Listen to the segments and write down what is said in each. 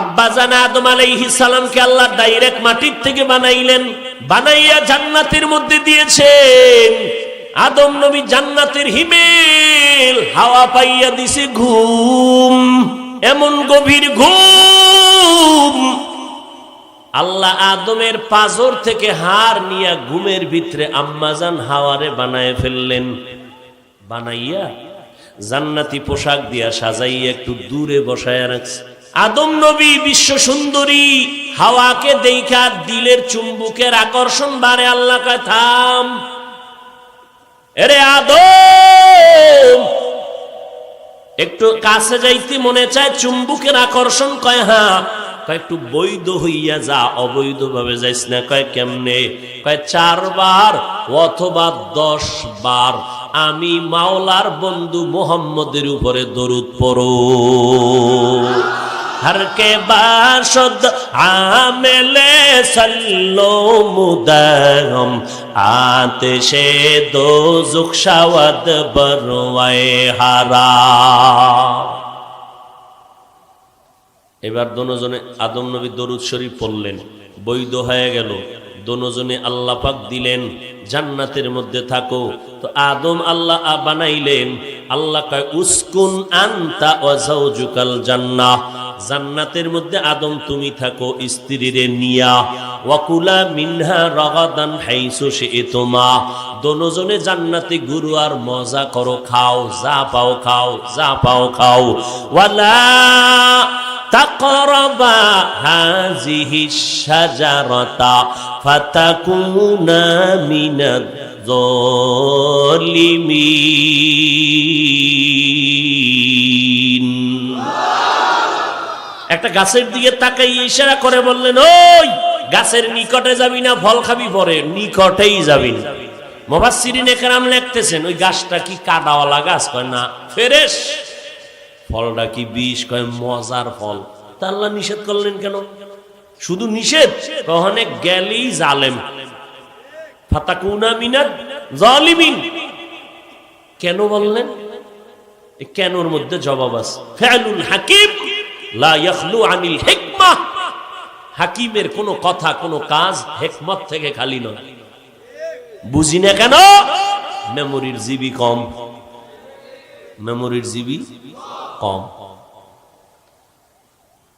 আব্বাজান আদম আলাইহিস সালামকে আল্লাহ ডাইরেক্ট মাটির থেকে বানাইলেন, বানাইয়া জান্নাতের মধ্যে দিয়েছেন। আদম নবী জান্নাতের হিমেল হাওয়া পাইয়া দিছে ঘুম, এমন গভীর ঘুম আল্লাহ আদমের পাজর থেকে হাড় নিয়া ঘুমের ভিতরে আম্মাজান হাওয়ারে বানায় ফেললেন। বানাইয়া জান্নাতি পোশাক দিয়া সাজাইয়া একটু দূরে বসায়া রাখছে। আদম নবী বিশ্ব সুন্দরী হাওয়াকে দেখা দিলের চুম্বুকের আকর্ষণ বাড়ে। আল্লাহ কয় থাম, এরে আদম, একটু কাছে যাইতে মনে চায়, চুম্বুকের আকর্ষণ। কয় হ্যাঁ। কয় একটু বৈধ হইয়া যা, অবৈধ ভাবে যাইস না। কয় কেমনে? কয় 4 বার অথবা 10 বার আমি মাওলার বন্ধু মুহাম্মদের উপরে দরুদ পড়ো। हर के बाशद आमेले सल्लो मुदहम आतिशे दोज़ुख शवद बरवाए हारा। এবার দোনোজনে আদম নবী দরুদ শরীফ পড়লেন, বৈধ হয়ে গেল। দোনোজনে আল্লাহ পাক দিলেন জান্নাতের মধ্যে থাকো। তো আদম আল্লাহ বানাইলেন। আল্লাহ কয় উসকুন আনতা ওয়া যাওজুকাল জান্নাহ, জান্নাতের মধ্যে আদম তুমি থাকো স্ত্রীরে নিয়া। ওয়াকুলা মিনহা রাগাদান হাইসু শি'তুমা, দোনোজনে জান্নাতে গুরু আর মজা করো, খাও, যা পাও খাও, যা পাও খাও। ওয়ালা তাকরাবা হাযিহি শাজারাতা ফাতাকুনা মিনাজ যালিমিন। একটা গাছের দিকে তাকাই ইশারা করে বললেন, ওই গাছের নিকটে যাবি না, ফল খাবি পরে, নিকটেই যাবি না। মুফাসসিরিনে কেরাম লিখতেছেন ওই গাছটা কি কাঁটাওয়ালা গাছ? কয় না, ফ্রেশ। ফলটা কি বিষ? কয় মজার ফল। তা আল্লাহ নিষেধ করলেন কেন? শুধু নিষেধ, কখনে গেলেই জালেম, ফাতাকুনা মিনাজ জালিমিন। কেন বললেন? কেনর মধ্যে জবাব আছে। ফিআলুল হাকিম লা ইয়াখলু আনিল হিকমাহ, হাকিমের কোন কথা কোন কাজ হিকমত থেকে খালি নয়। বুঝি না কেন? মেমোরির জিবি কম, মেমোরির জিবি কম।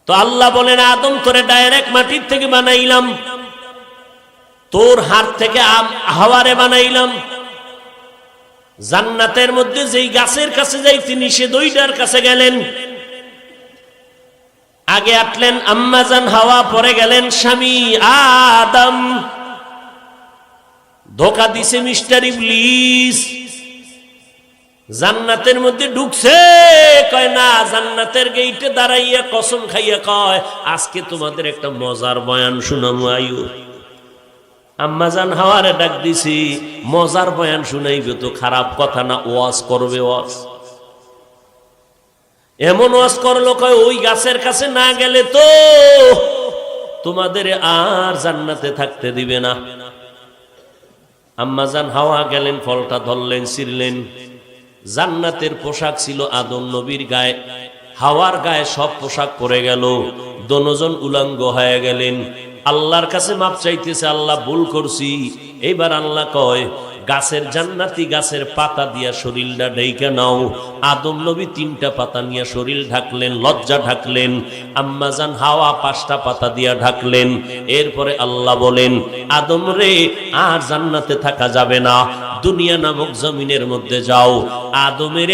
তো আল্লাহ বলেন আদম তোরে ডাইরেক্ট মাটির থেকে বানাইলাম, তোর হাত থেকে হাওয়ারে বানাইলাম। জান্নাতের মধ্যে যেই গাছের কাছে যাইতে নিষেধ ওইটার কাছে গেলেন। আগে আটলেন আম্মাজান হাওয়া, পরে গেলেন স্বামী আদম। ধোকা দিছে মিস্টার ইবলিস। জান্নাতের মধ্যে ঢুকছে, কয় না, জান্নাতের গেইটে দাঁড়াইয়া কসম খাইয়া কয় আজকে তোমাদের একটা মজার বয়ান শুনামু আয়ু। আম্মাজান হাওয়ারে ডাক দিছি, মজার বয়ান শুনাইবে তো খারাপ কথা না, ওয়াজ করবে। ওয়াজ এমন ওয়াজ করলো, কয় ওই গাছের কাছে না গেলে তো তোমাদের আর জান্নাতে থাকতে দিবে না। আম্মাজান হাওয়া গেলেন, ফলটা ধরলেন, ছিঁড়লেন। জান্নাতের পোশাক ছিল আদম নবীর গায়ে, হাওয়ার গায়ে সব পোশাক পরে গেল। দোনোজন উলঙ্গ হয়ে গেলেন। আল্লাহর কাছে মাপ চাইতেছে, আল্লাহ ভুল করছি। এইবার আল্লাহ কয় গাছের জান্নাতি গাছের পাতা দিয়া শরীরটা ঢেকে নাও। আদম নবী 3টা পাতা নিয়ে শরীর ঢাকলেন, লজ্জা ঢাকলেন। আম্মাজান হাওয়া 5টা পাতা দিয়া ঢাকলেন। এরপরে আল্লাহ বলেন আদম রে, আর জান্নাতে থাকা যাবে না, দুনিয়া নামক জমিনের মধ্যে যাও। আদমের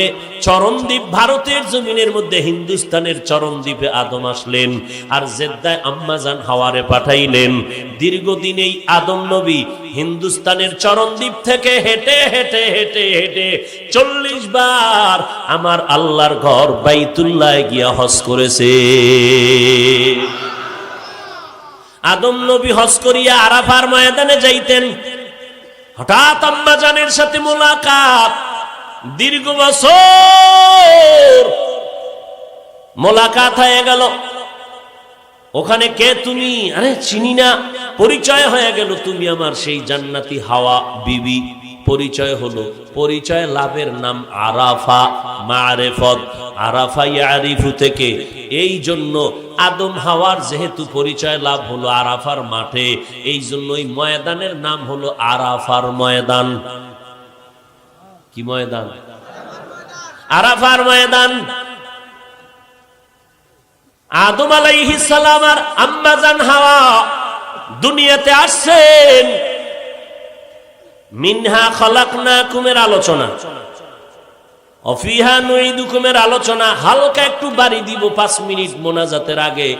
চরণদ্বীপ ভারতের জমিনের মধ্যে, হিন্দুস্তানের চরণদ্বীপে আদম আসলেন। আর জেদ্দায় আম্মাজান হাওয়ারে পাঠাইলেন। দীর্ঘদিন এই আদম নবী হিন্দুস্তানের চরণদ্বীপ থেকে হেঁটে হেঁটে হেঁটে হেঁটে 40 বার আমার আল্লাহর ঘর বাইতুল্লাহ গিয়া হজ করেছে। আদম নবী হজ করিয়া আরাফার ময়দানে যাইতেন। হঠাৎ আম্মাজানের সাথে মোলাকাত। দীর্ঘ বছর মোলাকাত হয়ে গেল। ওখানে কে তুমি? আরে চিনি না। পরিচয় হয়ে গেল, তুমি আমার সেই জান্নাতি হাওয়া বিবি। পরিচয় হলো, পরিচয় লাভের নাম আরাফা, মারেফত। আরাফা ইয়ারিফু থেকে, এই জন্য আদম হাওয়ার যেহেতু পরিচয় লাভ হলো আরাফার মাঠে, এই জন্য ওই ময়দানের নাম হলো আরাফার ময়দান। কি ময়দান? আরাফার ময়দান। আদম আলাইহিস সালাম আর আম্মা জান হাওয়া দুনিয়াতে আসছেন, মিনহা খলাকনাকুমের আলোচনা, অফিহা নুইদুকুমের আলোচনা হালকা একটু বাড়ি দিব 5 মিনিট মোনাজাতের আগে,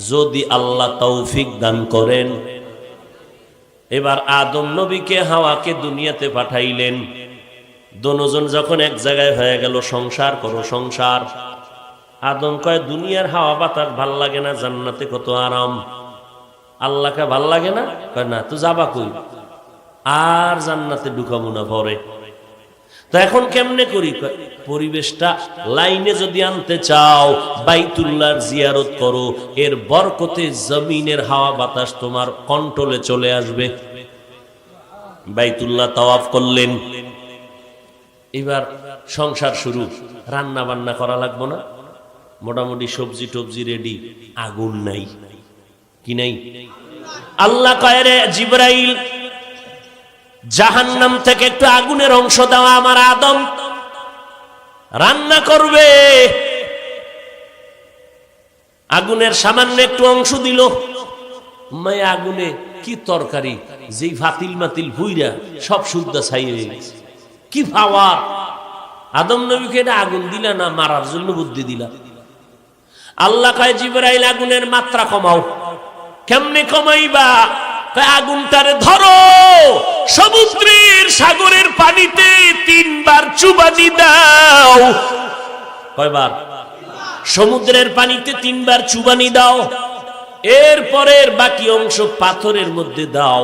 যদি আল্লাহ তৌফিক দান করেন। এবার আদম নবীকে হাওয়াকে দুনিয়াতে পাঠাইলেন। দুজন যখন এক জায়গায় হয়ে গেল, সংসার করো সংসার। আদম কয় দুনিয়ার হাওয়া বাতাস ভাল লাগে না, জান্নাতে কত আরাম। আল্লাহকে ভাল লাগে না? কয় না। তো যাবা কই? আর জান্নাতে ঢুকাবো না পরে। তো এখন কেমনে করি? পরিবেশটা লাইনে যদি আনতে চাও, বাইতুল্লাহর জিয়ারত করো, এর বরকতে জমিনের হাওয়া বাতাস তোমার কন্ট্রোলে চলে আসবে। বাইতুল্লাহ তাওয়াফ করলেন। এবার সংসার শুরু, রান্না বান্না করা লাগবো না? মোটামুটি সবজি টবজি রেডি, আগুন নাই। কি নাই? আল্লাহ কয় রে জিবরাইল, জাহান্নাম থেকে একটু আগুনের অংশ দেওয়া আমার আদম রান্না করবে। আগুনের সামান্য একটু অংশ দিল, মায় আগুনে কি তরকারি, যেই ফাতিল মাতিল ভুইরা সব সুদ্ধা ছাই হয়ে গেছে। কি ভাবা! আদম নবীকে এটা আগুন দিলা না মারার জন্য বুদ্ধি দিলা? আল্লাহ কয় জিবরাইল আগুনের মাত্রা কমাও। কেমনে কমাইবা? আগুনটারে ধরো, সমুদ্রের সাগরের পানিতে 3 বার চুবানি দাও। কয়বার? সমুদ্রের পানিতে 3 বার চুবানি দাও। এরপরের বাকি অংশ পাথরের মধ্যে দাও,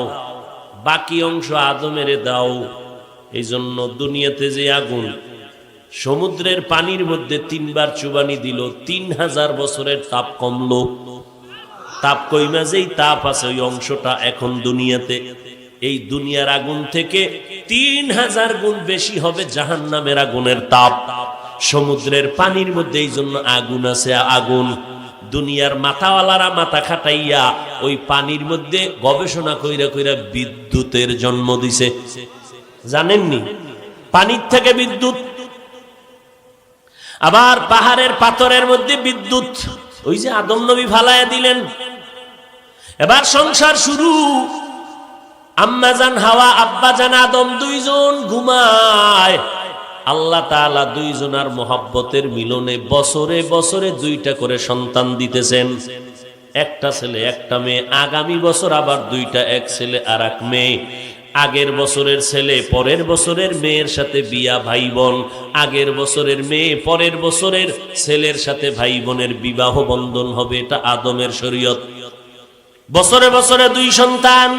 বাকি অংশ আদমের দাও। এই জন্য দুনিয়াতে যে আগুন সমুদ্রের পানির মধ্যে 3 বার চুবানি দিল, 3000 বছরের তাপ কমলো। তাপ কইমা যেই তাপ আছে ওই অংশটা এখন দুনিয়াতে, এই দুনিয়ার আগুন থেকে 3000 গুণ বেশি হবে জাহান্নামের আগুনের তাপ সমুদ্রের পানির মধ্যে। এই জন্য আগুন আছে, আগুন। দুনিয়ার মাথাওয়ালারা মাথা খাটাইয়া ওই পানির মধ্যে গবেষণা কইরা কইরা বিদ্যুতের জন্ম দিছে। জানেননি? পানির থেকে বিদ্যুৎ, আবার পাহাড়ের পাথরের মধ্যে বিদ্যুৎ। ওই যে আদম নবী ফালায়া দিলেন। এবার সংসার শুরু। আম্মা জান হাওয়া, আব্বা জান আদম, 2 জন ঘুমায়। আল্লাহ তাআলা 2 জনার মোহাব্বতের মিলনে বছরে বছরে 2টা করে সন্তান দিতেছেন। একটা ছেলে একটা মেয়ে। আগামী বছর আবার 2টা, এক ছেলে আর এক মেয়ে। আগের বছরের ছেলে পরের বছরের মেয়ের সাথে বিয়া, ভাই বোন। আগের বছরের মেয়ে পরের বছরের ছেলের সাথে ভাই বোনের বিবাহ বন্ধন হবে। এটা আদমের শরীয়ত। বছরে বছরে 2 সন্তান।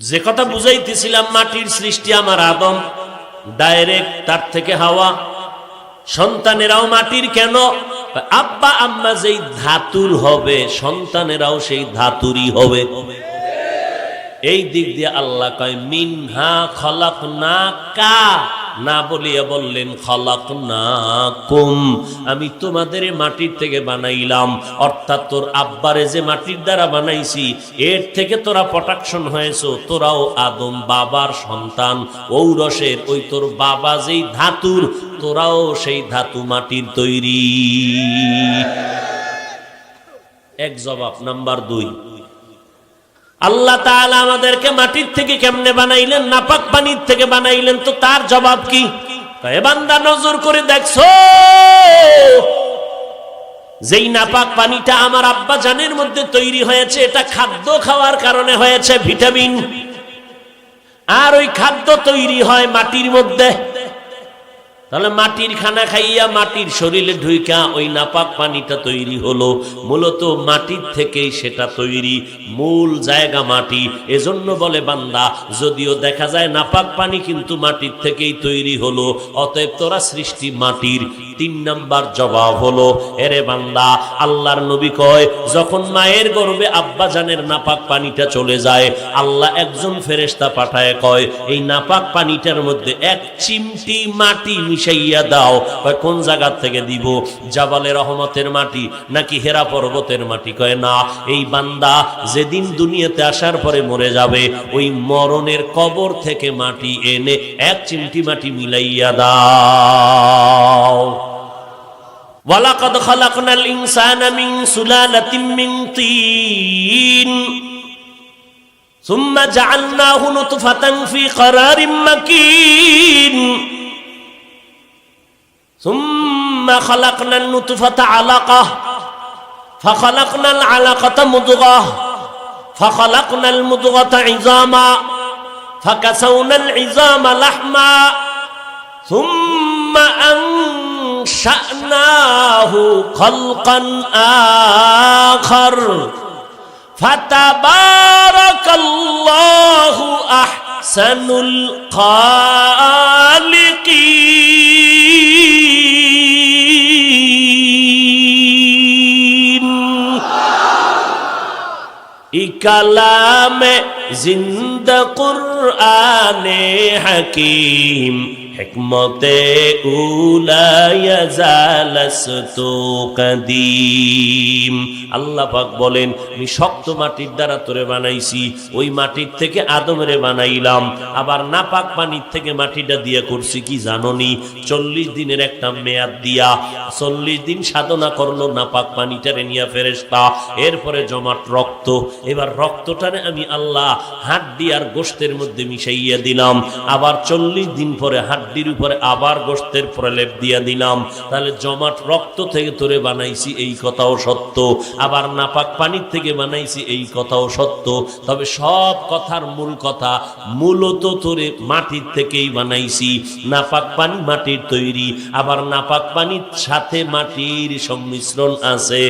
যে কথা বুঝাইতেছিলাম, মাটির সৃষ্টি আমার আদম, ডাইরেক্ট তার থেকে হাওয়া। সন্তানেরাও মাটির। কেন? আব্বা আম্মা যেই ধাতুর হবে, সন্তানেরাও সেই ধাতুরই হবে। এই দিক দিয়ে আল্লাহ কয় মিনহা খলাকনাকা, না বলিয়া বললেন খলাকনাকুম, আমি তোমাদের মাটির থেকে বানাইলাম। অর্থাৎ তোর আব্বারে যে মাটির দ্বারা বানাইছি, এর থেকে তোরা প্রোটেকশন হয়েছো। তোরাও আদম বাবার সন্তান, ঔরসের। ওই তোর বাবা যেই ধাতুর, তোরাও সেই ধাতু মাটির তৈরি। এক জবাব। নাম্বার 2, আল্লাহ তাআলা আমাদেরকে মাটির থেকে কেমনে বানাইলেন? নাপাক পানির থেকে বানাইলেন। তো তার জবাব কি? এ বান্দা নজর করে দেখছো, যেই নাপাক পানিটা আমার আব্বা জানের মধ্যে তৈরি হয়েছে, এটা খাদ্য খাওয়ার কারণে হয়েছে, ভিটামিন। আর ওই খাদ্য তৈরি হয় মাটির মধ্যে। তাহলে মাটির খানা খাইয়া মাটির শরীরে ঢুইকা ওই নাপাক পানিটা তৈরি হলো। মূলত মাটির থেকেই সেটা তৈরি, মূল জায়গা মাটি। এজন্য বলে বান্দা, যদিও দেখা যায় নাপাক পানি কিন্তু মাটির থেকেই তৈরি হলো, অতএব তোরা সৃষ্টি মাটির। 3 নাম্বার জবাব হলো, এরে বান্দা, আল্লাহর নবী কয়, যখন মায়ের গর্ভে আব্বা জানের নাপাক পানিটা চলে যায়, আল্লাহ একজন ফেরেশতা পাঠায়, কয় এই নাপাক পানিটার মধ্যে 1 চিমটি মাটি মিশাইয়া দাও। কয় কোন জায়গা থেকে দিব? জাবালে রহমতের মাটি নাকি হেরা পর্বতের মাটি? কয় না, এই বান্দা যেদিন দুনিয়াতে আসার পরে মরে যাবে, ওই মরণের কবর থেকে মাটি এনে 1 চিমটি মাটি মিলাইয়া দাও। ওয়ালাকাদ খালাকনাল ইনসানা মিন সুলালাতিন মিন তিন সুম্মা জাআলনাহু নুতফাতান ফি ক্বারারিন মাকিন সুম্মা খালাকনান নুতফাতা আলাকাহ ফাখালাকনাল আলাকাতা মুদগাহ ফাখালাকনাল মুদগাতা ইযামা ফাকাসাউনাল ইযামা লাহমা সুম্মা أنشأناه خلقا آخر فتبارك الله أحسن الخالقين كلام زندہ قرآن حکیم হিকমতে উলা ইয়াজালাস্তু কাদিম। আল্লাহ পাক বলেন, আমি শক্ত মাটির দ্বারা তোরে বানাইছি, ওই মাটির থেকে আদমরে বানাইলাম। আবার নাপাক পানির থেকে মাটিটা দিয়া করছি কি জানোনি? 40 দিনের একটা মেয়াদ দিয়া 40 দিন সাধনা করলো নাপাক পানিটারে নিয়া ফেরেশতা। এরপরে জমাট রক্ত, এবার রক্তটারে আমি আল্লাহ হাড্ডি আর গোশতের মধ্যে মিশাইয়া দিলাম। আবার 40 দিন পরে হাড্ডির উপরে আবার গোশতের প্রলেপ দিয়া দিলাম। তাহলে জমাট রক্ত থেকে তোরে বানাইছি, এই কথাও সত্য। আবার নাপাক পানির থেকে বানাইছি, এই কথাও সত্য। তবে সব কথার মূল কথা, মূলত তোরে মাটির থেকেই বানাইছি। নাপাক পানি মাটির তৈরি, আবার নাপাক পানির সাথে মাটির সংমিশ্রণ আছে।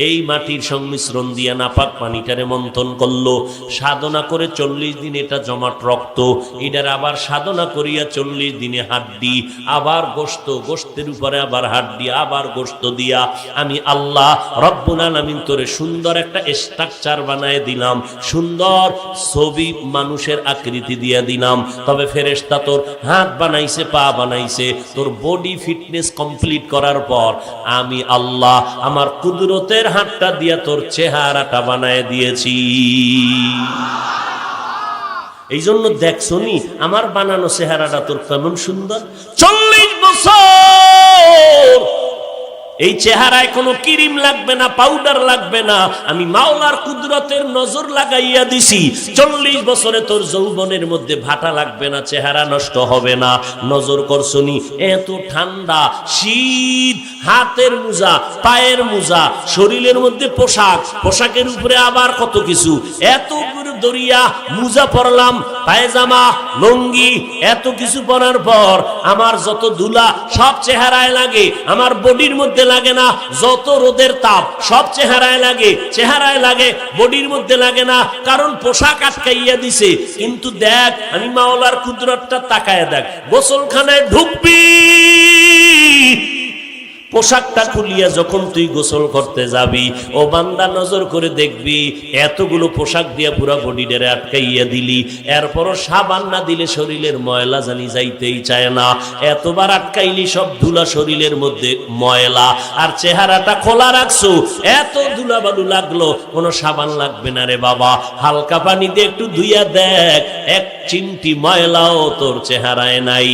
এই মাটির সংমিশ্রণ দিয়া নাপাক পানিটারে মন্থন করলো, সাধনা করে 40 দিন এটা জমাট রক্ত। এটার আবার সাধনা করিয়া 40 দিনে হাড্ডি, আবার গোশত, গোশতের উপরে আবার হাড্ডি, আবার গোশত দিয়া আমি আল্লাহ রব্বুল আলামিন তোরে সুন্দর একটা স্ট্রাকচার বানায় দিলাম, সুন্দর ছবি মানুষের আকৃতি দিয়া দিলাম। তবে ফেরেশতা তোর হাত বানাইছে, পা বানাইছে, তোর বডি ফিটনেস কমপ্লিট করার পর আমি আল্লাহ আমার কুদরতের হাতটা দিয়া তোর চেহারাটা বানায় দিয়েছি। এই জন্য দেখছনি আমার বানানো চেহারাটা তোর কেমন সুন্দর। 40 বছর এই চেহারায় কোনো ক্রিম লাগবে না, পাউডার লাগবে না, আমি মাওলার কুদরতের নজর লাগাইয়া দিছি। 40 বছরে তোর যৌবনের মধ্যে ভাটা লাগবে না, চেহারা নষ্ট হবে না। নজর করছনি, এত ঠান্ডা, শীত, হাতের মোজা, পায়ের মোজা, শরীরের মধ্যে পোশাক, পোশাকের উপরে আবার কত কিছু, এত দরিয়া মোজা পরলাম, পায়জামা, লুঙ্গি, এত কিছু পরার পর আমার যত ধুলা সব চেহারায় লাগে, আমার বডির মধ্যে লাগে না। যত রোদের তাপ সব চেহারায় লাগে, চেহারায় লাগে, বডির মধ্যে লাগে না, কারণ পোশাক আটকাইয়া দিছে। কিন্তু দেখ, আমি মাওলার কুদরতটা তাকায় দেখ, গোসলখানায় ঢুকবি, পোশাকটা খুলিয়া যখন তুই গোসল করতে যাবি, ও বান্দা নজর করে দেখবি এতগুলো পোশাক দিয়া পুরা বডিটারে আটকাইয়া দিলি, এরপরও সাবান না দিলে শরীরের ময়লা জানি যাইতেই চায় না। এতবার আটকাইলি, সব ধুলা শরীরের মধ্যে ময়লা, আর চেহারাটা খোলা রাখছো, এত ধুলা বালু লাগলো, কোনো সাবান লাগবে না রে বাবা। হালকা পানি দিয়ে একটু ধুইয়া দেখ, 1 চিমটি ময়লাও তোর চেহারায় নাই।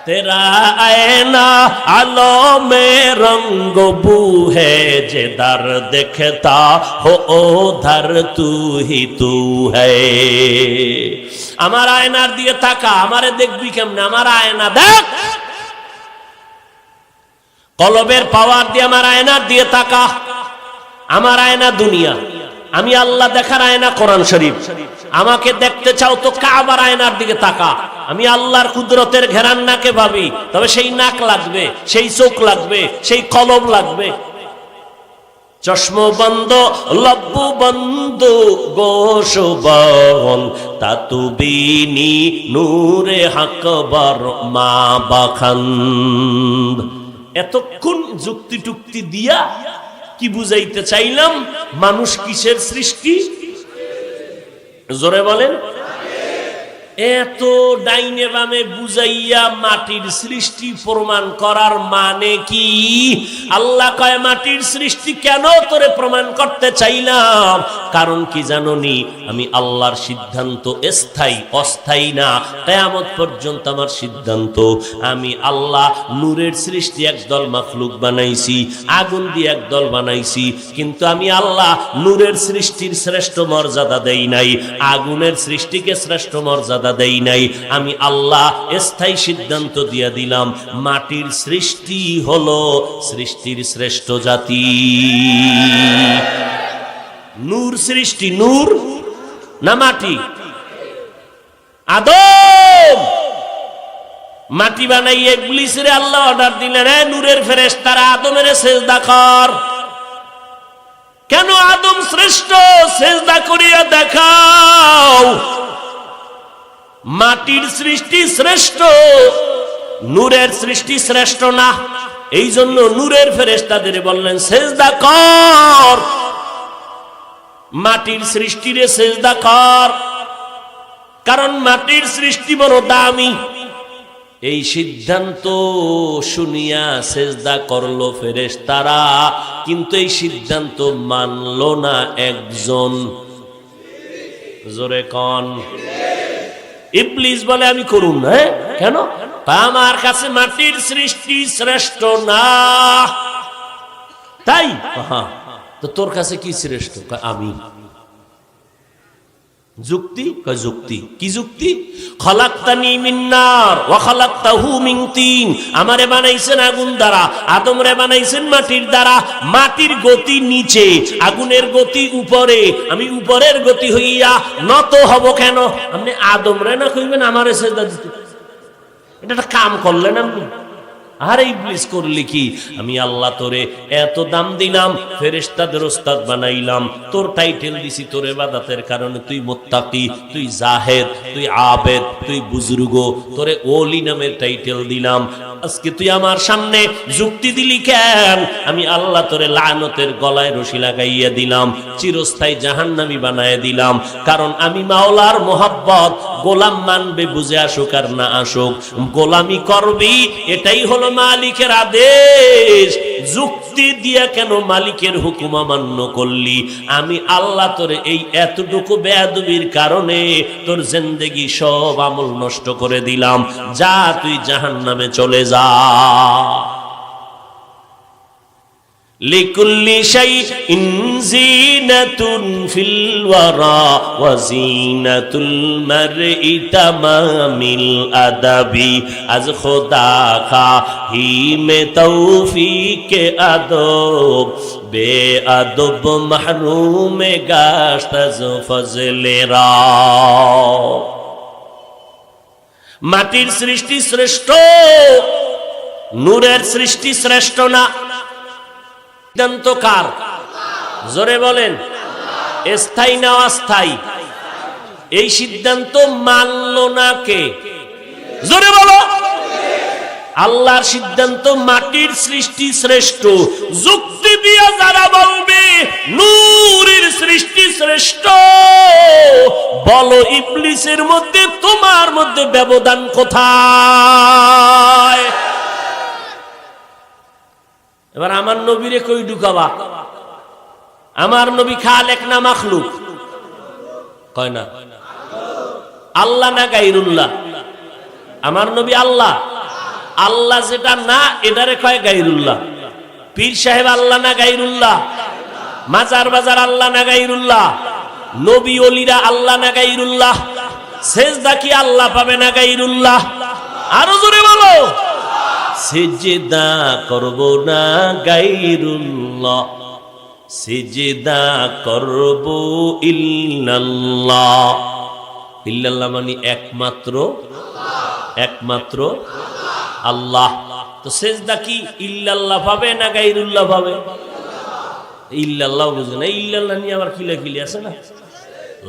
तेरा आईना आलो में रंग बू है, जिधर देखता हो उधर तू ही तू है। আমার আয়নার দিকে তাকা, আমারে দেখবি কেমনে? আমার আয়না দেখ, কলবের পাওয়ার দিয়ে আমার আয়নার দিয়ে তাকা। আমার আয়না দুনিয়া, আমি আল্লাহ দেখার আয়না কোরআন শরীফ। আমাকে দেখতে চাও তো কাবার আয়নার দিকে তাকা, আমি আল্লাহর কুদরতের ঘেরান নাকে ভাবি, তবে সেই নাক লাগবে, সেই চোখ লাগবে, সেই কলম লাগবে। চশমো বন্ধ লব্বু বন্ধ গোশবন তাতুবিনি নূরে হাকবর মা বাখান্দ। এতক্ষণ যুক্তি টুক্তি দিয়া কি বুঝাইতে চাইলাম? মানুষ কিসের সৃষ্টি? জোরে বলেন। এত ডাইনে বামে বুঝাইয়া মাটির সৃষ্টি প্রমাণ করার মানে কি? আল্লাহ কয় মাটির সৃষ্টি কেন তোরে প্রমাণ করতে চাইলাম? কারণ কি জানোনি? আমি আল্লাহর সিদ্ধান্ত স্থায়ী, অস্থায়ী না। কিয়ামত পর্যন্ত আমার সিদ্ধান্ত। আমি আল্লাহ নূরের সৃষ্টি একদল মাখলুক বানাইছি, আগুন দিয়ে একদল বানাইছি, কিন্তু আমি আল্লাহ নূরের সৃষ্টির শ্রেষ্ঠ মর্যাদা দেই নাই, আগুনের সৃষ্টিকে শ্রেষ্ঠ মর্যাদা দেই নাই। আমি আল্লাহ স্থায়ী সিদ্ধান্ত দিয়া দিলাম, মাটির সৃষ্টি হলো সৃষ্টির শ্রেষ্ঠ জাতি। নূর সৃষ্টি, নূর না মাটি? আদম মাটি বানাইয়ে ইবলিসের আল্লাহ অর্ডার দিলেন, এ নূরের ফেরেশতারা আদমের সেজদা কর। কেন? আদম শ্রেষ্ঠ, সেজদা করিয়া দেখাও। মাটির সৃষ্টি শ্রেষ্ঠ, নূরের সৃষ্টি শ্রেষ্ঠ না। এই জন্য নূরের ফেরেশতাদের বললেন সেজদা কর, মাটির সৃষ্টিরে সেজদা কর, কারণ মাটির সৃষ্টি বড় দামি। এই সিদ্ধান্ত শুনিয়া সেজদা করলো ফেরেশতারা, কিন্তু এই সিদ্ধান্ত মানলো না একজন। জোরে কন। ইবলিস বলে আমি করুন না। কেন? আমার কাছে মাটির সৃষ্টি শ্রেষ্ঠ না। তাই? তো তোর কাছে কি শ্রেষ্ঠ? আমি। যুক্তি? যুক্তি কি যুক্তি? খলাকতানি মিন নার ওয়া খলাকতাহু মিন তিন। আমারে বানাইছেন আগুন দ্বারা, আদমরে বানাইছেন মাটির দ্বারা। মাটির গতি নিচে, আগুনের গতি উপরে। আমি উপরের গতি হইয়া নত হব কেন? আপনি আদমরে না কইবেন আমারে সেজদা দিতে? এটা একটা কাম করলেন আপনি। আরে ইবলিস করলি কি? আমি আল্লাহ তোরে এত দাম দিলাম, ফেরেশতাদের ওস্তাদ বানাইলাম, তোর টাইটেল দিছি তোর ইবাদতের কারণে। তুই মুত্তাকি, তুই জাহেদ, তুই আবেদ, তুই বুজুর্গ, তোরে ওলি নামের টাইটেল দিলাম। আজকে তুই আমার সামনে যুক্তি দিলি কেন? আমি আল্লাহ তোরে লানতের গলায় রশি লাগাইয়া দিলাম, চিরস্থায়ী জাহান্নামী বানায় দিলাম। কারণ আমি মাওলার মোহাব্বত, গোলাম মানবে বুঝে আসুক আর না আসুক, গোলামি করবি, এটাই হলো মালিকের আদেশ। যুক্তি দিয়া কেন মালিকের হুকুম অমান্য করলি? আমি আল্লাহ তোরে এই এতটুকু বেয়াদবির কারণে তোর জিন্দেগি সব আমল নষ্ট করে দিলাম। যা, তুই জাহান্নামে চলে যা। লিকুল্লি শাইইন জিনাতুন ফিল ওয়ারা ওয়া জিনাতুল মারই তামামিল আদাবি। আজ খোদা খাহি মে তৌফিক আদব, বে আদব মাহরুম গাশত আজ ফজলে রা। মাটির সৃষ্টি শ্রেষ্ঠ, নূরের সৃষ্টি শ্রেষ্ঠ না। সিদ্ধান্ত কার? জোরে বলেন। স্থায়ী না অস্থায়ী? এই সিদ্ধান্ত মানল না কে? জোরে বলো। আল্লাহর সিদ্ধান্ত মাটির সৃষ্টি শ্রেষ্ঠ। যুক্তি দিয়ে যারা বলবে নূরের সৃষ্টি শ্রেষ্ঠ, বলো ইবলিসের মধ্যে তোমার মধ্যে ব্যবধান কোথায়? এবার আমার নবীরে কই ঢুকাবা? আমার নবী খালেক না মাখলুক? কয় না। আল্লাহ না গায়রুল্লাহ? আমার নবী আল্লাহ। আল্লাহ যেটা না, এটারে কয় গায়রুল্লাহ। পীর সাহেব আল্লাহ না গায়রুল্লাহ? মাজার বাজার আল্লাহ না গায়রুল্লাহ? নবী ওলিরা আল্লাহ না গায়রুল্লাহ? সেজদা কি আল্লাহ পাবে না গায়রুল্লাহ? আরো জোরে বলো। সেজদা করব না গায়রুল্লাহ, সেজদা করব ইল্লাল্লাহ। ইল্লাল্লাহ মানে একমাত্র একমাত্র আল্লাহ। তো সেজদা কি ইল্লাল্লাহ পাবে না গায়রুল্লাহ পাবে? ইল্লাল্লাহ বুঝে না, ইল্লাল্লাহ নিয়ে আবার কিলাকিলি আছে না।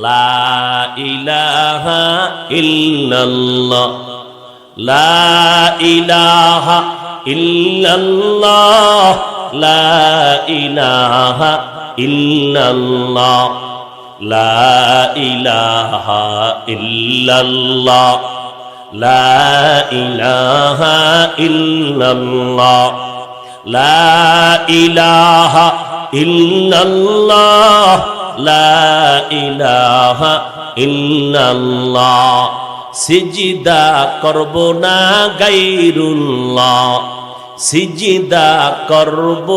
লা ইলাহা ইল্লাল্লাহ, লা ইলাহা ইল্লাল্লাহ, লা ইলাহা ইল্লাল্লাহ, লা ইলাহা ইল্লাল্লাহ, লা ইলাহা ইল্লাল্লাহ, লা ইলাহা ইল্লাল্লাহ, লা ইলাহা ইল্লাল্লাহ। সিজদা করব না গায়রুল্লাহ, সিজদা করব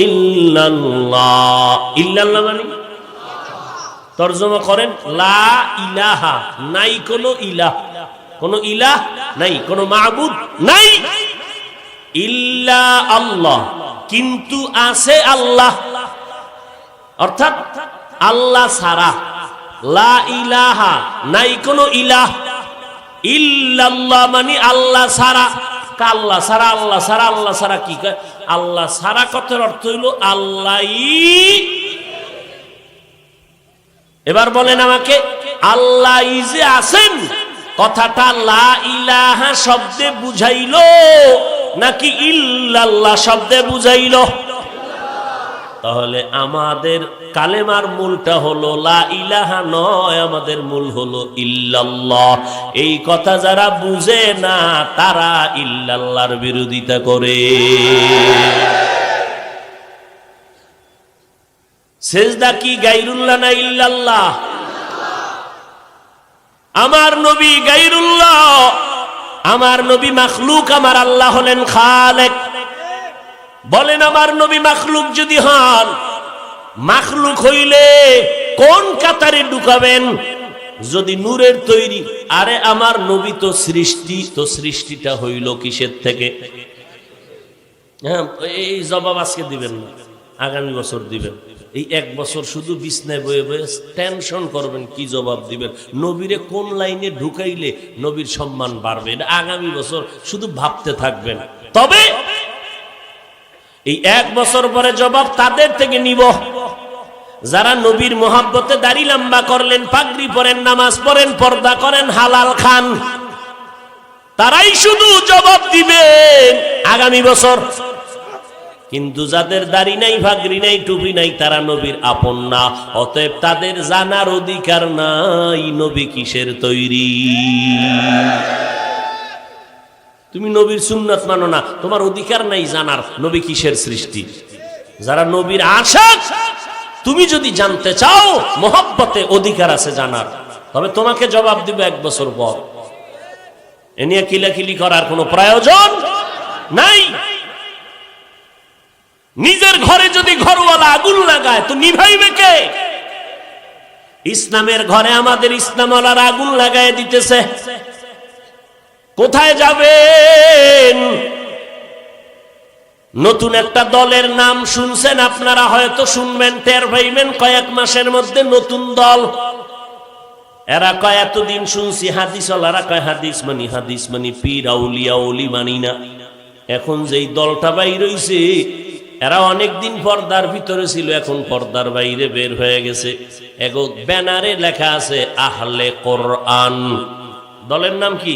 ইল্লাল্লাহ। ইল্লাল্লাহ মানে তরজমা করেন লা ইলাহা, নাই কোনো ইলাহ, কোনো ইলাহ নাই, কোনো মাবুদ নাই, ইল্লা আল্লাহ, কিন্তু আছে আল্লাহ, অর্থাৎ আল্লাহ ছাড়া। লা ইলাহা নাই কোনো ইলাহ, ইল্লাল্লাহ মানে আল্লাহ ছাড়া। আল্লাহ ছাড়া, আল্লাহ ছাড়া, আল্লাহ ছাড়া কি কয়? আল্লাহ ছাড়া কথার অর্থ হইল আল্লাহই। এবার বলেন আমাকে, আল্লাহ যে আছেন কথাটা লা ইলাহা শব্দে বুঝাইল নাকি ইল্লাল্লাহ শব্দে বুঝাইল? তাহলে আমাদের কালেমার মূলটা হলো লা ইলাহা নয়, আমাদের মূল হলো ইল্লাল্লাহ। এই কথা যারা বুঝে না তারা ইল্লাল্লাহর বিরোধিতা করে। সেজদা কি গায়রুল্লাহ না ইল্লাল্লাহ? আমার নবী গায়রুল্লাহ, আমার নবী মাখলুক, আমার আল্লাহ হলেন খালেক। বলেন আমার নবী মাখলুক যদি হন, মাখলুক হইলে কোন কাতারে ঢুকাবেন? যদি নূরের তৈরি, আরে আমার নবী তো সৃষ্টি, তো সৃষ্টিটা হইল কিসের থেকে? হ্যাঁ, এই জবাব আজকে দিবেন না, আগামী বছর দিবেন। এই এক বছর শুধু বিছনায় বয়ে বয়ে টেনশন করবেন কি জবাব দিবেন, নবীরে কোন লাইনে ঢুকাইলে নবীর সম্মান বাড়বে, এটা আগামী বছর শুধু ভাবতে থাকবেন। তবে এই এক বছর পরে জবাব তাদের থেকে নিব যারা নবীর মোহাব্বতে দাড়ি লম্বা করলেন, পাগড়ি পরেন, নামাজ পড়েন, পর্দা করেন, হালাল খান, তারাই শুধু জবাব দিবেন আগামী বছর। কিন্তু যাদের দাড়ি নাই, পাগড়ি নাই, টুপি নাই, তারা নবীর আপন না, অতএব তাদের জানার অধিকার নাই নবী কিসের তৈরি। তুমি নবীর সুন্নাত মানো না, তোমার অধিকার নাই জানার নবী কিসের সৃষ্টি। যারা নবীর আশিক, তুমি যদি জানতে চাও, মোহাব্বতে অধিকার আছে জানার, তবে তোমাকে জবাব দিব এক বছর পর। এ নিয়ে কিলাকিলি করার কোনো প্রয়োজন নাই। নিজের ঘরে যদি ঘরওয়ালা আগুন লাগায় তো নিভাইবে কে? ইসলামের ঘরে আমাদের ইসলামওয়ালারা আগুন লাগায় দিতেছে। কোথায় যাবেন? নতুন একটা দলের নাম শুনছেন আপনারা, হয়তো শুনবেন, টের পাইবেন কয়েক মাসের মধ্যে নতুন দল। এরা কয় এতদিন শুনছি হাদিস, ওলারা কয় হাদিস মানি পীর আউলিয়া ওলি মানি না। এখন যেই দলটা বাইর হইছে, এরা অনেকদিন পর্দার ভিতরে ছিল, এখন পর্দার বাইরে বের হয়ে গেছে। এগো ব্যানারে লেখা আছে আহলে কোরআন। দলের নাম কি?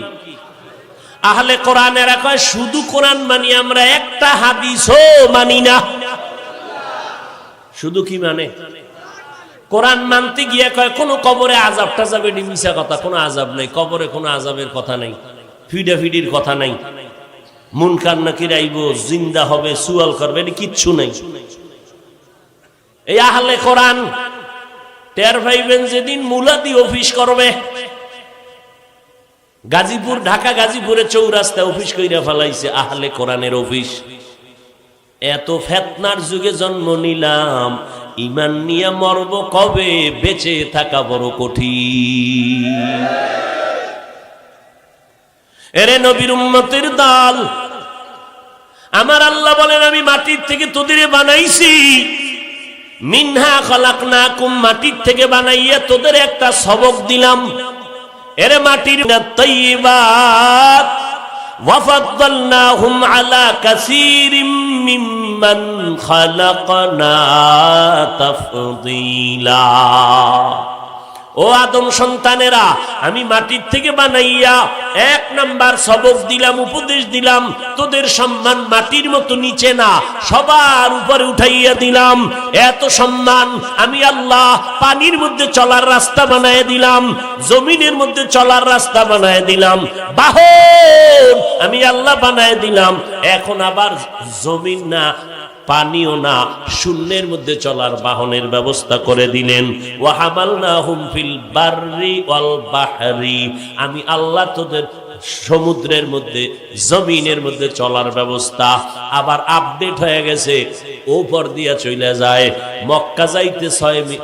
আহলে কোরআন। এরা কয় শুধু কোরআন মানি আমরা, একটা হাদিসও মানি না। শুধু কি মানে? কোরআন মানতে গিয়ে কয় কোন কবরে আযাব টাযাব, এটি মিছা কথা, কোনো আযাব নাই কবরে, কোনো আযাবের কথা নাই, ফিডাফিডির কথা নাই, মুনকার নাকির আইব, জিন্দা হবে, সুয়াল করবে, এটি কিচ্ছু নাই। এই আহলে কোরআন টের পাইবেন যেদিন মুলাদি অফিস করবে। গাজীপুর, ঢাকা গাজীপুরে চৌরাস্তায় অফিস কইরা ফেলাইছে আহলে কোরআনের অফিস। এত ফেতনার যুগে জন্ম নিলাম, ইমান নিয়ে মরব কবে, বেঁচে থাকা বড় কঠিন। এরে নবীর উম্মতের দল, আমার আল্লাহ বলেন আমি মাটির থেকে তোদের বানাইছি, মিনহা খলাকনাকুম, মাটির থেকে বানাইয়া তোদের একটা সবক দিলাম। এর মাটির তাইয়্যিবাত ওয়া ফাদ্দালনাহুম আলা কাসীরিম মিম্মান খালাকনা তাফদীলা। ও আদম সন্তানেরা, আমি মাটির থেকে বানাইয়া এক নাম্বার সবক দিলাম, উপদেশ দিলাম, তোদের সম্মান মাটির মতো নিচে না, সবার উপরে উঠাইয়া দিলাম। এত সম্মান আমি আল্লাহ পানির মধ্যে চলার রাস্তা বানায় দিলাম, জমিনের মধ্যে চলার রাস্তা বানায় দিলাম, বাহন আমি আল্লাহ বানায় দিলাম। এখন আবার জমিন না, পানিও না, শূন্যের মধ্যে চলার বাহনের ব্যবস্থা করে দিলেন। ওয়া হামালনাহুম ফিল বাররি ওয়াল বাহরি, আমি আল্লাহ তোদের সমুদ্রের মধ্যে জমিনের মধ্যে চলার ব্যবস্থা আবার আপডেট হয়ে গেছে, ওপর দিয়া চলে যায়। মক্কা যাইতে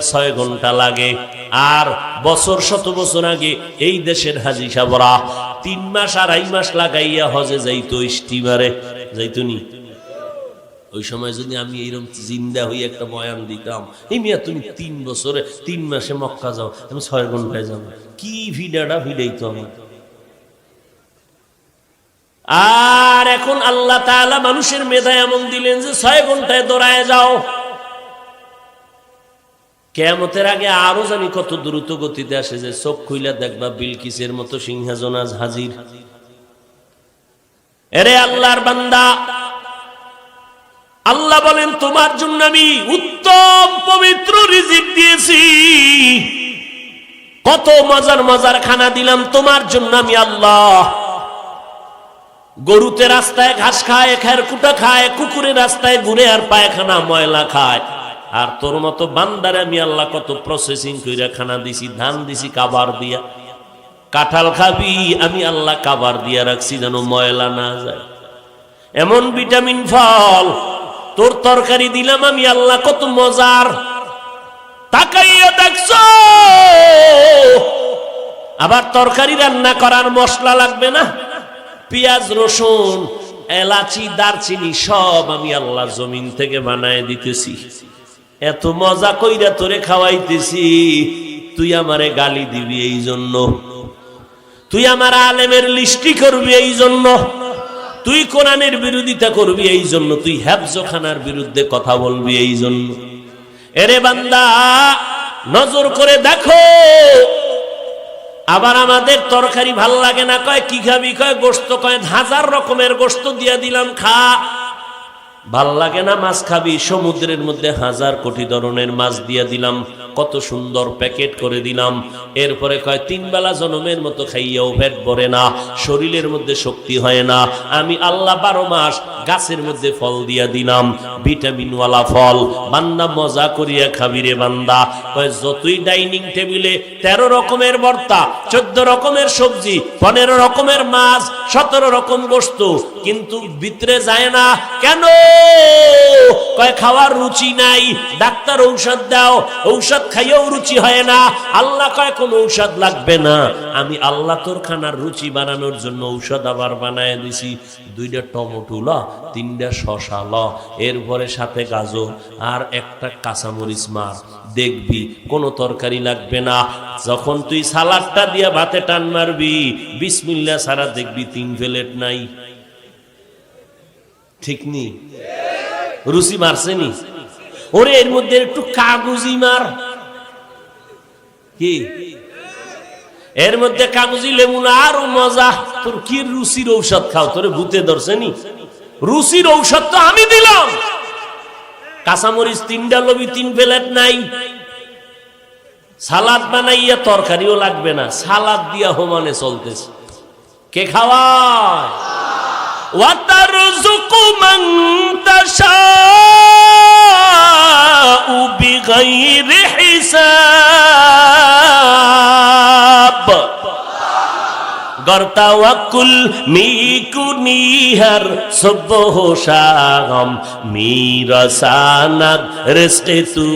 6 ঘন্টা লাগে, আর বছর শত বছর আগে এই দেশের হাজী সাহেবরা 3 মাস 2.5 মাস লাগাইয়া হজে যাইতো, স্টিমারে যাইতনি। ওই সময় যদি আমি এইরকম জিন্দা হয়ে একটা বয়ান দিতাম, এই মিয়া তুমি 3 বছরে 3 মাসে মক্কা যাও, আমি 6 ঘন্টায় যাবো, কি ভিডাটা ভিড়াইতো আমার। আর এখন আল্লাহ তাআলা মানুষের মেধা এমন দিলেন যে 6 ঘন্টায় দৌড়ায় যাও। কিয়ামতের আগে আরো জানি কত দ্রুত গতিতে আসে, যে চোখ খুইলা দেখবা বিলকিসের মতো সিংহাসন আজ হাজির। এরে আল্লাহর বান্দা, আল্লাহ বলেন তোমার জন্য আমি উত্তম পবিত্র রিজিক দিয়েছি, কত মজার মজার খানা দিলাম তোমার জন্য আমি আল্লাহ। গরুতে রাস্তায় ঘাস খায়, খেরকুটা খায়, কুকুরে রাস্তায় ঘুরে আর পায়খানা ময়লা খায়, আর তোর মতো বান্দারে আমি আল্লাহ কত প্রসেসিং কইরা খানা দিছি, ধান দিছি কাবার দিয়া। কাঁঠাল খাবি, আমি আল্লাহ কাবার দিয়া রাখছি যেন ময়লা না যায়। এমন ভিটামিন ফল তোর তরকারি দিলাম আমি আল্লাহ, কত মজার। তাকাইয়া দেখছো, আবার তরকারি রান্না করার মশলা লাগবে না, পেঁয়াজ রসুন এলাচি দারচিনি সব আমি আল্লাহ জমিন থেকে বানায় দিতেছি। এত মজা কইরা তোরে খাওয়াইতেছি, তুই আমারে গালি দিবি এই জন্য, তুই আমার আলেমের লিস্টি করবি এই জন্য, তুই কোরআনের বিরোধিতা করবি এই জন্য, তুই হেফজখানার বিরুদ্ধে কথা বলবি এই জন্য। এরে বান্দা, নজর করে দেখো। আবার আমাদের তরকারি ভাল লাগে না, কয় কি খাবি, কয় গোশত, কয় 1000 রকমের গোশত দিয়া দিলাম খা। ভাল লাগে না মাছ খাবি, সমুদ্রের মধ্যে 1000 কোটি ধরনের মাছ দিয়া দিলাম, কত সুন্দর প্যাকেট করে দিলাম। এরপরে কয় 3 বেলা জনমের মতো খাইয়াও পেট ভরে না, শরীরের মধ্যে শক্তি হয় না। আমি আল্লাহ 12 মাস গাছের মধ্যে ফল দিয়া দিলাম, ভিটামিনওয়ালা ফল। বান্দা মজা করিয়া খাবি রে বান্দা। কয় যতই ডাইনিং টেবিলে 13 রকমের ভর্তা, 14 রকমের সবজি, 15 রকমের মাছ, 17 রকম গোশত, কিন্তু ভিতরে যায় না কেন? কয় খাওয়ার রুচি নাই, ডাক্তার ঔষধ দাও, ঔষধ খাইয়েও রুচি হয় না। আল্লাহ কয় কোন ঔষধ লাগবে না, আমি আল্লাহ তোর খানার রুচি বানানোর জন্য ঔষধ আবার বানায় দিছি। 2টা টমেটো ল, 3টা শসা ল, এরপরে সাথে গাজর আর একটা কাঁচামরিচ মার, দেখবি কোনো তরকারি লাগবে না। যখন তুই সালাডটা দিয়া ভাতে টান মারবি, বিসমিল্লাহ ছাড়া দেখবি 3 প্লেট নাই। ঠিক নি? রুচি মারছেনি? ওরে এর মধ্যে একটু কাগজি মার, কি এর মধ্যে কাগজি লেবু না, আরো মজা। তোর কি রুচির ঔষধ খাও, তোরে ভূতে ধরছেনি? রুচির ঔষধ তো আমি দিলাম। কাঁচামরিচ 3টা লবি, 3 প্লেট নাই। সালাদ বানাইয়া তরকারিও লাগবে না, সালাদ দিয়া হোমানে চলতেছে। কে খাওয়ায়? ওয়াতারযুকু মান তাশাউ বিগাইরি হিসাব। গরতাওয়াক্কুল মিকুনিহার সুবহ শাম মিরাসানাত রিজকে তু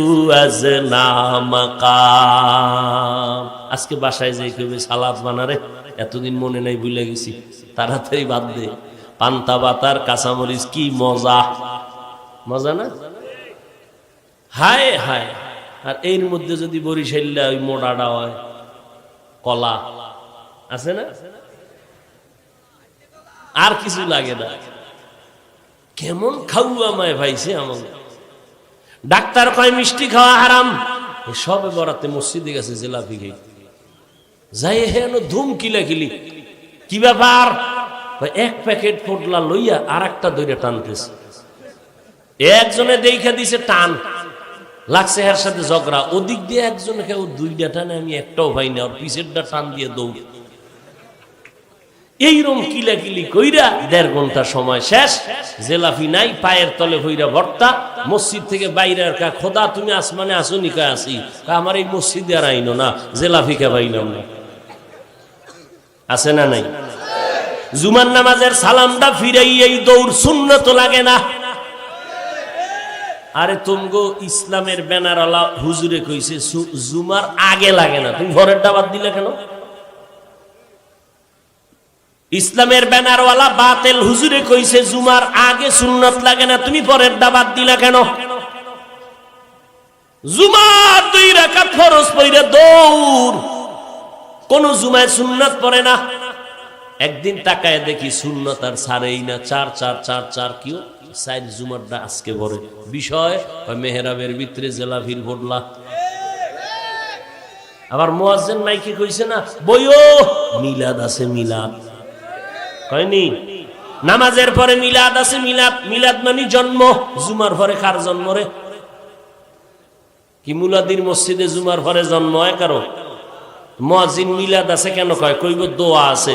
আজনা মাকাম। আজকে বাসায় যাই কইবে সালাদ বানারে, এতদিন মনে নাই, ভুলে গেছি, তাড়াতাড়ি বাদ দে। পান্তা বাতার কাঁচামরিচ কি মজা, মজা না? হায় হায়। আর এর মধ্যে যদি বরিশাল্লা ওই মোড়াটা হয়, কলা আছে না? আর কিছু লাগে না। কেমন খাওয়া মায় ভাইছে আমার। ডাক্তার কয় মিষ্টি খাওয়া হারাম, সবে বরাতে মসজিদে গেছে জিলাপি খেয়ে, যাই হেন ধুম কিলাকিলি। কি ব্যাপার? এক প্যাকেট পোটলা লইয়া আর একটা দইরে টানতেছে। একজনে দেখা দিছে টান লাগছে, এর সাথে ঝগড়া। ওদিক দিয়ে একজনে কেউ দুইটা টানে, আমি একটাও পাই না, ওর পিছেরটা টান দিয়ে দৌড়। এইরকম কিলাকিলি কইরা 1.5 ঘন্টা সময় শেষ। জেলাফি নাই, পায়ের তলে হইরা ভর্তা। মসজিদ থেকে বাইরে খোদা তুমি আসমানে আসনি? কয় আসি। আমার এই মসজিদে আর আইনো না, জেলাফি কে পাইলাম না। আছে না নাই? জুমার নামাজের সালামটা ফিরাই এই দৌড়, সুন্নত লাগে না। আরে তুমগো ইসলামের ব্যানারওয়ালা হুজুরে কইছে জুমার আগে লাগে না, তুমি ঘরের দাবাত দিলে কেন? ইসলামের ব্যানারওয়ালা বাতিল হুজুরে কইছে জুমার আগে সুন্নত লাগে না, তুমি পরের দাবাত দিলা কেন? জুমার 2 রাকাত ফরজ পড়ে দৌড়, কোন জুমায় সুন্নাত পড়ে না। একদিন তাকায় দেখি সুন্নাত আর ছাড়েই না, 4 4 4 4 কিও 4 জুমারটা আজকে পড়ে। বিষয় মেহরাবের ভিতরে জেলাফির ভোটলা। আবার মুয়াজ্জিন মাইকে কইছে না, বইও মিলাদ আছে, মিলাদ কয়নি? নামাজের পরে মিলাদ আছে, মিলাদ। মিলাদ মানে জন্ম। জুমার পরে কার জন্ম রে? কি মুলাদির মসজিদে জুমার পরে জন্ম হয় কারো? মুয়াজ্জিন মিলাদ আছে কেন কয়? কইব দোয়া আছে।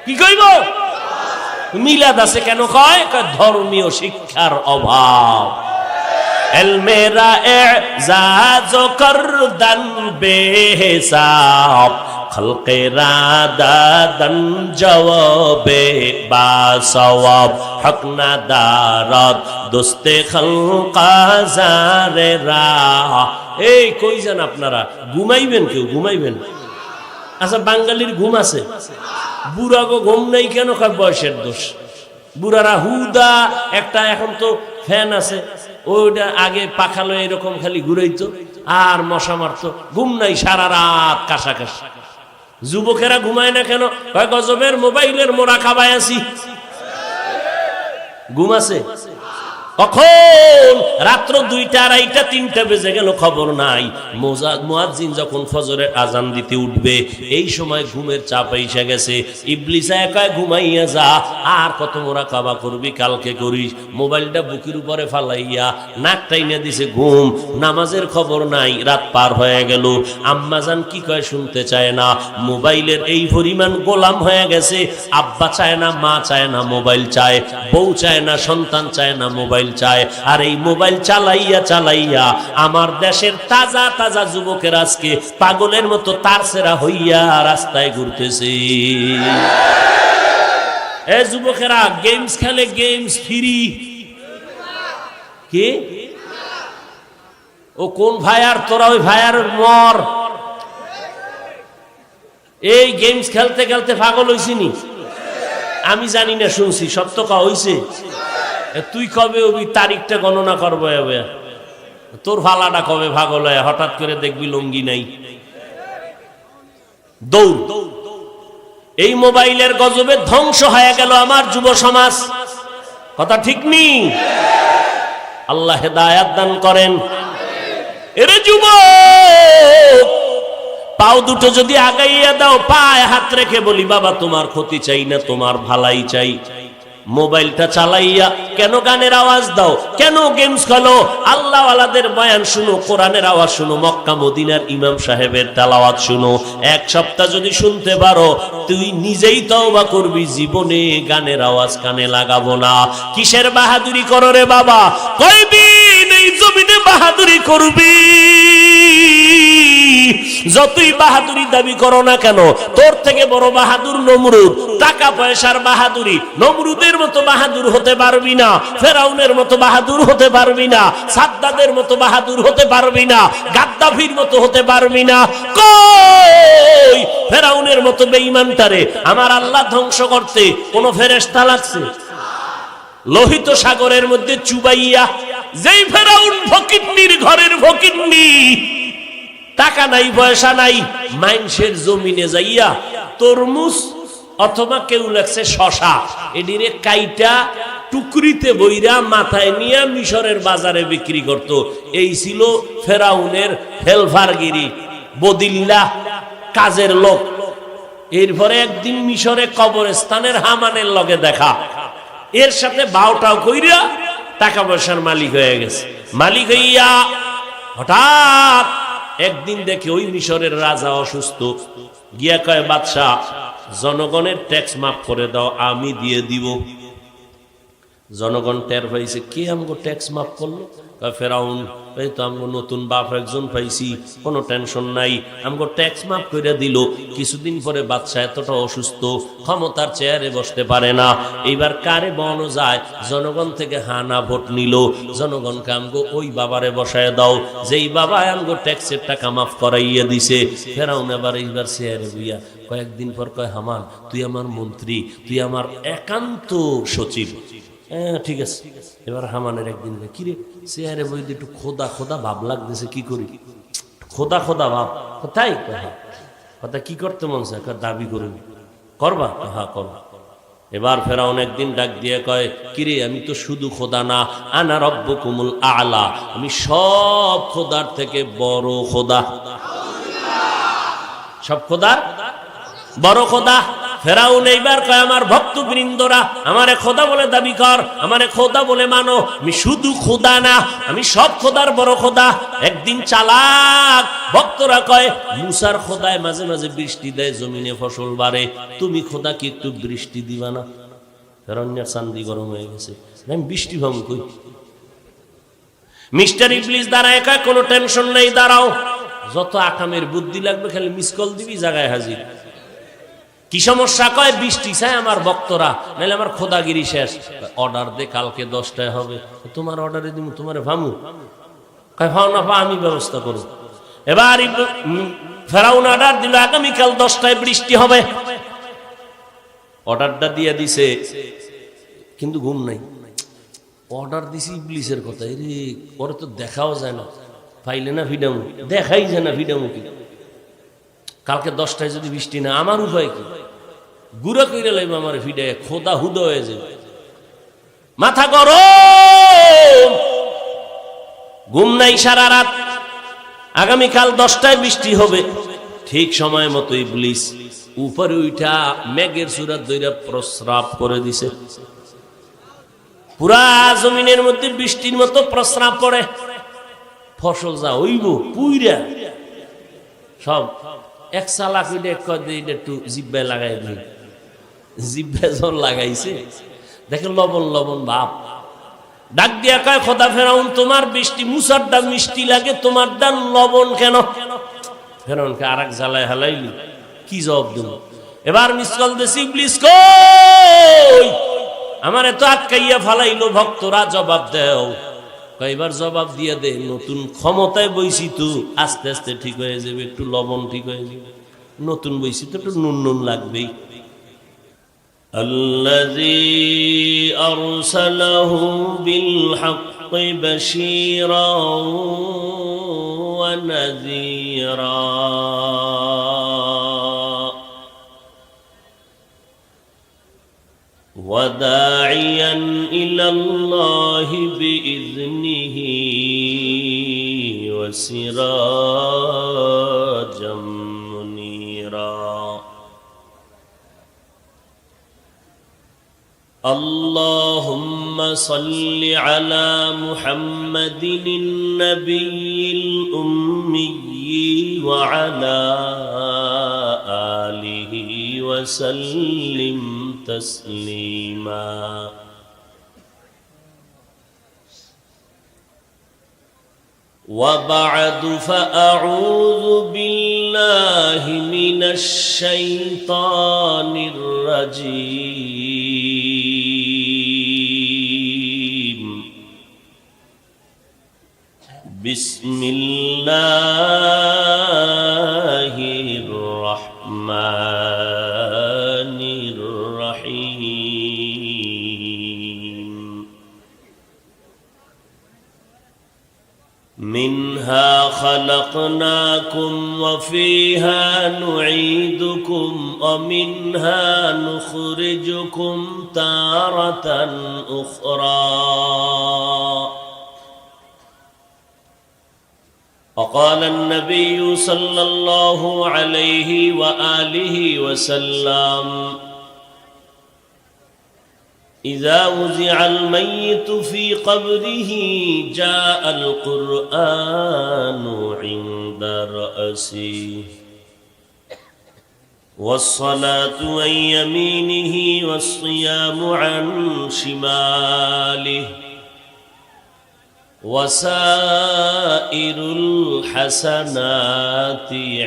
কি কইব? মিলাদ আছে কেন কয়? ধর্মীয় শিক্ষার অভাব। এলমেরা এজাজ করদান বেহিসাব, খলকেরা দাদন জওয়াবে বাসওয়াব, হক না দারদ দোস্তে খলকা জারেরা। এই কই যান আপনারা? ঘুমাইবেন? কেউ ঘুমাইবেন? আচ্ছা, বাঙালির ঘুম আছে, বুড়াগো ঘুম নাই কেন? কয় বয়সের দোষ। বুড়ারা হুদা একটা, এখন তো ফ্যান আছে, ওইটা আগে পাখালো এরকম খালি ঘুরাইতো আর মশা মারতো, ঘুম নাই, সারা রাত কাশাকাশি। যুবকেরা ঘুমায় না কেন? কয় গজবের মোবাইলের মোরা খাবায় আছি। ঘুম আছে কখন? রাত্র 2টা 2:30 3টা বেজে গেল, খবর নাই। মুয়াজ্জিন যখন ফজরের আজান দিতে উঠবে, এই সময় ঘুমের চাপ এসে গেছে। ইবলিস কয় ঘুমাইয়া যা, আর কত মোরা কাবা করবি, কালকে করিস। মোবাইলটা বুকের উপরে ফালাইয়া নাক টাইনা দিছে ঘুম। নামাজের খবর নাই, রাত পার হয়ে গেল। আম্মাজান কি কয় শুনতে চায় না। মোবাইলের এই পরিমাণ গোলাম হয়ে গেছে, আব্বা চায় না, মা চায় না, মোবাইল চায়। বউ চায় না, সন্তান চায় না, মোবাইল চায়। আর এই মোবাইল চালাইয়া চালাইয়া আমার দেশের তাজা তাজা যুবকের আজকে পাগলের মতো তারছেরা হইয়া রাস্তায় ঘুরতেছে। এ যুবকেরা গেমস খেলে, গেমস ফ্রি। কি ও কোন ভাই? আর তোরা ওই ভাইয়ার মর। এই গেমস খেলতে খেলতে পাগল হইছিনি? আমি জানি না, শুনছি। সত্য কা হইছে? তুই কবে ওই তারিখটা গণনা করবো? তোর ফালাটা কবে পাগল হয়? হঠাৎ করে দেখবি লুঙ্গি নাই, দৌড়। এই মোবাইলের গজবে ধ্বংস হয়ে গেল আমার যুব সমাজ। কথা ঠিক নি? আল্লাহ হেদায়েত দান করেন। এরে যুবক, পাও দুটো যদি আগাইয়া দাও, পায়ে হাত রেখে বলি বাবা তোমার ক্ষতি চাই না, তোমার ভালাই চাই। মোবাইলটা চালাইয়া কেন গানের আওয়াজ দাও? কেন গেমস খেলো? আল্লাহ ওয়ালাদের বয়ান শুনো, কোরআনের আওয়াজ শুনো, মক্কা মদিনার ইমাম সাহেবের তেলাওয়াত শুনো। 1 সপ্তাহ যদি শুনতে পারো, তুই নিজেই তওবা করবি, জীবনে গানের আওয়াজ কানে লাগাবো না। কিসের বাহাদুরি করো রে বাবা? কয়দিন এই জমিনে বাহাদুরি করবি? যতই বাহাদুরি দাবি করো না কেন, তোর থেকে বড় বাহাদুর নমরুদ। টাকা পয়সার বাহাদুরি, নমরুদের মতো বাহাদুর হতে পারবি না, ফেরাউনের মতো বাহাদুর হতে পারবি না, সাদ্দাদের মতো বাহাদুর হতে পারবি না, গাদ্দাফির মতো হতে পারবি না। কই ফেরাউনের মতো বেঈমানটারে আমার আল্লাহ ধ্বংস করতে কোন ফেরেশতা লাগছে? লোহিত সাগরের মধ্যে চুবাইয়া যেই ফেরাউন ফকিন্নির ঘরের ফকিন্নি, টাকা নাই পয়সা নাই, মানুষের জমিনে যাইয়া তরমুজ অথবা কেউ লেখছে শশা, এডিরে কাইটা টুকরিতে বইরা মাথায় নিয়ে মিশরের বাজারে বিক্রি করত। এই ছিল ফেরাউনের হেলফারগিরি, বদিল্লা, কাজের লোক। এরপরে একদিন মিশরে কবরস্থানের হামানের লগে দেখা, এর সাথে বাউটাও কইরা টাকা পয়সার মালিক হয়ে গেছে। মালিক হইয়া হঠাৎ একদিন দেখে ওই মিশরের রাজা অসুস্থ, গিয়া কয় বাদশাহ জনগণের ট্যাক্স মাফ করে দাও, আমি দিয়ে দিব। জনগণ টের পাইছে, কে আমগো ট্যাক্স মাফ করলো? কয় ফেরাউন। এই তো আমগো নতুন বাপ একজন পাইছি, কোনো টেনশন নাই, আমগো ট্যাক্স মাফ করে দিল। কিছুদিন পরে বাদশা এতটা অসুস্থ, ক্ষমতার চেয়ারে বসতে পারে না। এইবার কারে বনো যায়? জনগণ থেকে হানা ভোট নিল, জনগণকে আমগো ওই বাবারে বসায় দাও যেই বাবা আমগো ট্যাক্সের টাকা মাফ করাইয়া দিছে। ফেরাউন এইবার চেয়ারে বুইয়া কয়েকদিন পর কয়, হামান তুই আমার মন্ত্রী, তুই আমার একান্ত সচিব। হ্যাঁ ঠিক আছে। এবার হামানের একদিন, কিরে চেয়ারে বই একটু খোদা খোদা ভাব লাগতেছে, কি করি? খোদা খোদা ভাব, তাই কথা কি করতে মন চায়? দাবি করবি, করবা? হ্যাঁ করবা। এবার ফেরাউন একদিন ডাক দিয়ে কয়, কিরে আমি তো শুধু খোদা না, আনা রব্বুকুমুল আলা, আমি সব খোদার থেকে বড় খোদা, সব খোদার বড় খোদা। ফেরাউন এইবার কয়, আমার ভক্তবৃন্দরা আমারে খোদা বলে দাবি কর, আমারে খোদা বলে মানো, আমি শুধু খোদা না, আমি সব খোদার বড় খোদা। একদিন চালাক ভক্তরা কয়, মুসার খোদায় মাঝে মাঝে বৃষ্টি দেয়, জমিনে ফসল বাড়ে, তুমি খোদা কি একটু বৃষ্টি দিবা না? ফেরাউনের চান্দি গরম হয়ে গেছে, আমি বৃষ্টি ভাঙ কই? মিস্টার ইবলিস দাঁড়ায়, একা কোনো টেনশন নেই, দাঁড়াও, যত আকামের বুদ্ধি লাগবে খালি মিস কল দিবি, জায়গায় হাজির। কি সমস্যা? কয় বৃষ্টি চাই আমার ভক্তরা, নাহলে আমার খোদাগিরি শেষ। অর্ডার দে, কালকে 10টায় হবে। তোমার অর্ডারে দিব, তোমার ভামু? কয় ভাও না পা, আমি ব্যবস্থা করব। এবার ফেরাউন অর্ডার দিল, আগামীকাল 10টায় বৃষ্টি হবে। অর্ডারটা দিয়ে দিছে, কিন্তু ঘুম নাই। অর্ডার দিছি ইবলিসের কথা, রে ওরে তো দেখাও যায় না, পাইলে না ভিডামু, দেখাই যায় না ভিডামু কি? কালকে 10টায় যদি বৃষ্টি না, আমার উপায় কি? গুড়া কইরা লাইব আমার ভিডে, খোদা হুদা হয়ে যাবে, মাথা গরম, ঘুম নাই সারা রাত। আগামীকাল 10টায় বৃষ্টি হবে। ঠিক সময় মতো ইবলিস উপরে উঠা মেঘের সুরাত দইরা প্রস্রাব করে দিছে। পুরা জমিনের মধ্যে বৃষ্টির মতো প্রস্রাব পড়ে, ফসল যা হইব পুইরা সব এক চালাক একটু জিব্বায় লাগাই দিই। জিব্বায় যখন লাগাইছে দেখে লবণ লবণ ভাব, ডাক দিয়া কয়, খোদা ফেরাউন তোমার বৃষ্টি মুসার ডাল মিষ্টি লাগে, তোমার ডাল লবণ কেন? ফেরাউনকে আর এক জ্বালায় হালাইলি, কি জবাব দেব? এবার মিসকল দেশি ইবলিস কই, আমার এত আটকাইয়া ফালাইলো, ভক্তরা জবাব দেও। এবার জবাব দিয়ে দে, নতুন ক্ষমতায় বইছি তো, আস্তে আস্তে ঠিক হয়ে যাবে, একটু লবণ ঠিক হয়ে যাবে, নতুন বইছি তো একটু নুন নুন লাগবেই। আল্লাযী আরসালাহু বিল হাক্কি বাশীরাও ওয়া নাযীরা وداعيا إلى الله بإذنه وسراجا منيرا اللهم صل على محمد النبي الأمي وعلى آله وسلم تسليما وبعد فأعوذ بالله من الشيطان الرجيم بسم الله الرحمن الرحيم منها خلقناكم وفيها نعيدكم ومنها نخرجكم تارة أخرى. وقال النبي صلى الله عليه وآله وسلم: إذا وزع الميت في قبره جاء القرآن عند رأسه، والصلاة عن يمينه والصيام عن شماله، وسائر الحسنات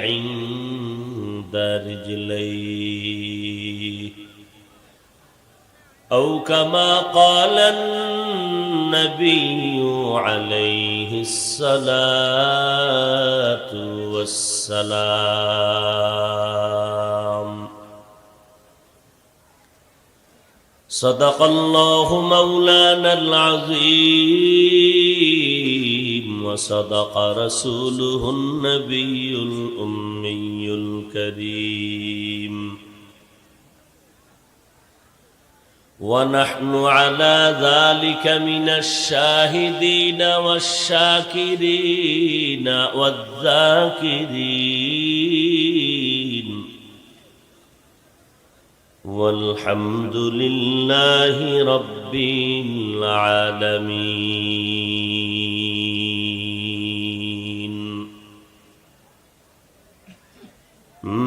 عند رجليه، أو كما قال النبي عليه الصلاة والسلام. صدق الله مولانا العظيم، وصدق رسوله النبي الأمي الكريم، ونحن على ذلك من الشاهدين والشاكرين والذاكرين، والحمد لله رب العالمين.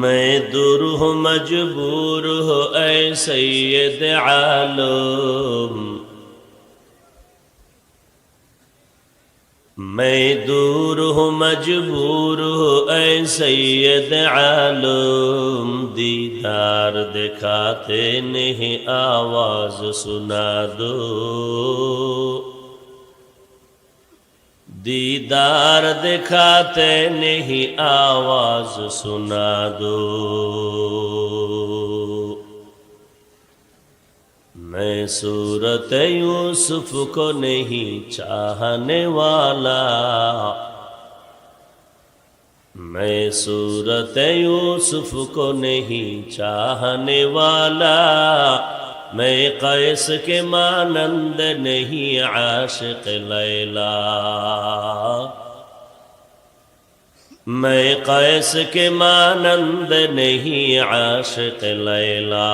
میں دور ہوں مجبور ہو اے سید عالم، میں دور ہوں مجبور ہو اے سید عالم، دیدار دکھاتے نہیں آواز سنا دو، دیدار دکھاتے نہیں آواز سنا دو. میں صورت یوسف کو نہیں چاہنے والا، میں صورت یوسف کو نہیں چاہنے والا، میں قیس کے مانند نہیں عاشق لیلا، میں قیس کے مانند نہیں عاشق لیلا.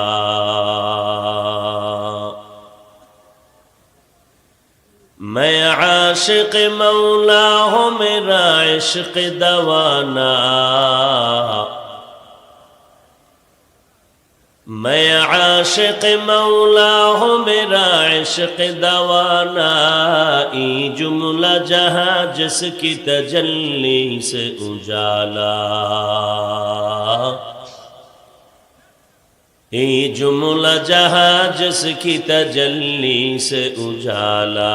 میں عاشق مولا ہوں، میرا عشق دوانا، میں عاشق مولا ہوں، میرا عشق دوانا. ای جملہ جہاں جس کی تجلی سے اجالا، ای جملہ جہاں جس کی تجلی سے اجالا.